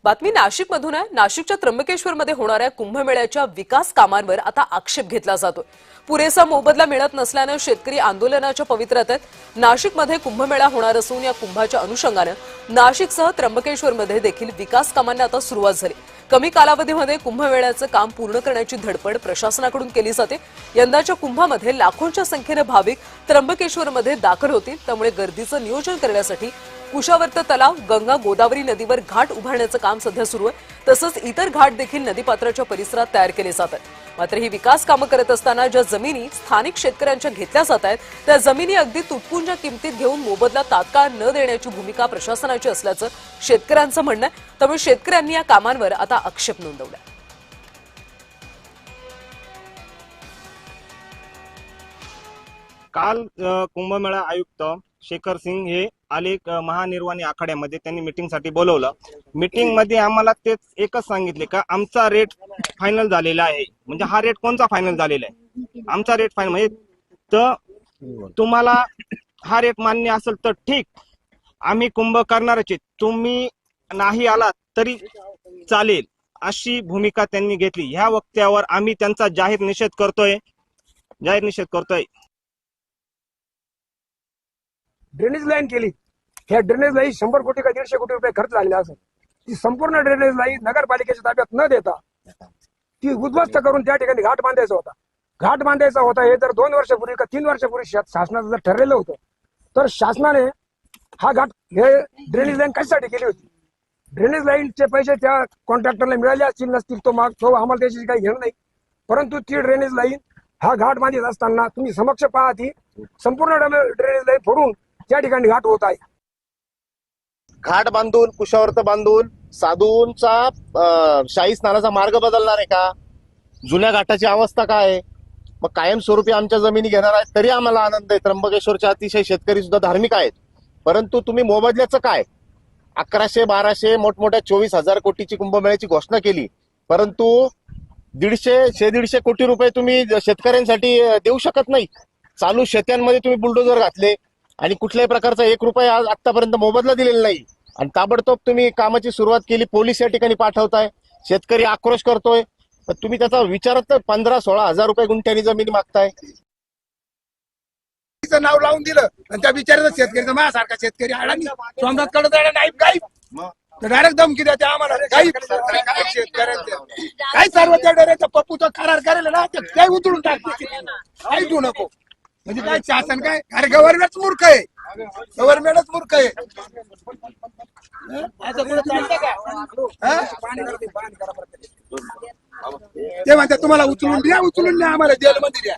बातमी नाशिकमधून आहे। नाशिकच्या त्र्यंबकेश्वरमध्ये होणाऱ्या कुंभमेळ्याच्या विकास कामांवर आता आक्षेप घेतला जातोय। पुरेसा मोबदला मिळत नसल्याने शेतकरी आंदोलनाच्या पवित्र्यात आहेत। नाशिकमध्ये कुंभमेळा होणार असून या कुंभाच्या अनुषंगाने नाशिकसह त्र्यंबकेश्वरमध्ये देखील विकास कामांना आता सुरुवात झाली। कमी कालावधीमध्ये कुंभमेळ्याचं काम पूर्ण करण्याची धडपड प्रशासनाकडून केली जाते। यंदाच्या कुंभामध्ये लाखोंच्या संख्येने भाविक त्र्यंबकेश्वरमध्ये दाखल होतील, त्यामुळे गर्दीचं नियोजन करण्यासाठी कुशावर्त तलाव, गंगा गोदावरी नदीवर घाट उभारण्याचं काम सध्या सुरू आहे। तसंच इतर घाट देखील नदीपात्राच्या परिसरात तयार केले जात आहेत। मात्र ही विकास कामं करत असताना ज्या जमिनी स्थानिक शेतकऱ्यांच्या घेतल्या जात आहेत त्या जमिनी अगदी तुटपुंज्या किमतीत घेऊन मोबदला तात्काळ न देण्याची भूमिका प्रशासनाची असल्याचं शेतकऱ्यांचं म्हणणं आहे। त्यामुळे शेतकऱ्यांनी या कामांवर आता आक्षेप नोंदवला। काल कुंभमेळा आयुक्त शेखर सिंग हे आले महानिर्वाणी आखाड्यामध्ये, त्यांनी मीटिंगसाठी बोलवलं। मीटिंग मध्ये आम्हाला तेच एकच सांगितले का आमचा रेट फायनल झालेला आहे। म्हणजे हा रेट कोणता फायनल झालेला आहे? आमचा रेट फायनल म्हणजे तर तुम्हाला हा रेट मान्य असेल तर ठीक, आम्ही कुंभ करणारच आहे, तुम्ही नाही आलात तरी चालेल, अशी भूमिका त्यांनी घेतली। ह्या वक्तव्यावर आम्ही त्यांचा जाहीर निषेध करतोय। ड्रेनेज लाईन केली। ह्या ड्रेनेज लाईन 100 कोटी का 150 कोटी रुपये खर्च लागले असेल। ती संपूर्ण ड्रेनेज लाईन नगरपालिकेच्या ताब्यात न देता ती उद्ध्वस्त करून त्या ठिकाणी घाट बांधायचा होता। हे जर 2 वर्षापूर्वी का 3 वर्षापूर्वी शासनाचं जर ठरलेलं होतं तर शासनाने हा घाट हे ड्रेनेज लाईन कशासाठी केली होती? ड्रेनेज लाईनचे पैसे त्या कॉन्ट्रॅक्टरला मिळाले असतील नसतील तो आम्हाला त्याची काही घेणं नाही, परंतु ती ड्रेनेज लाईन हा घाट बांधित असताना तुम्ही समक्ष पहा, ती संपूर्ण ड्रेनेज लाईन फोडून त्या ठिकाणी घाट होत आहे। घाट बांधून, कुशावर्त बांधून साधूंचा शाही स्नानाचा मार्ग बदलणार आहे का? जुन्या घाटाची अवस्था काय आहे? मग कायमस्वरूपी आमच्या जमिनी घेणार आहेत तरी आम्हाला आनंद आहे। त्र्यंबकेश्वरचे अतिशय शेतकरी सुद्धा धार्मिक आहेत, परंतु तुम्ही मोबदल्याचं काय? 1100, 1200, मोठमोठ्या 24,000 कोटीची कुंभमेळ्याची घोषणा केली, परंतु 150 कोटी रुपये तुम्ही शेतकऱ्यांसाठी देऊ शकत नाही। चालू शेत्यांमध्ये तुम्ही बुलडोजर घातले आणि कुठल्याही प्रकारचा 1 रुपया आज आतापर्यंत मोबदला दिलेला नाही, आणि ताबडतोब तुम्ही कामाची सुरुवात केली। पोलीस या ठिकाणी पाठवताय, शेतकरी आक्रोश करतोय, पण तुम्ही त्याचा विचारत 15-16 हजार रुपये गुंठ्यानी जमीन मागताय। नाव लावून दिलं आणि त्या बिचाराचा शेतकरी माझ्यासारखा शेतकरी अडाणी सोमनाथ कडे नाही काही डायरेक्ट धमकी द्या आम्हाला काही शेतकऱ्यांच्या काही सर्व त्या डऱ्याचा पप्पूचा करार करायला ना ते उचलून टाकते, काही देऊ नको। म्हणजे काय शासन काय? अरे गव्हर्नमेंटच मूर्ख आहे, गव्हर्नमेंटच मूर्ख आहे। असं कुठं चालतं का? ते म्हणतात तुम्हाला उचलून द्या आम्हाला जेलमध्ये द्या।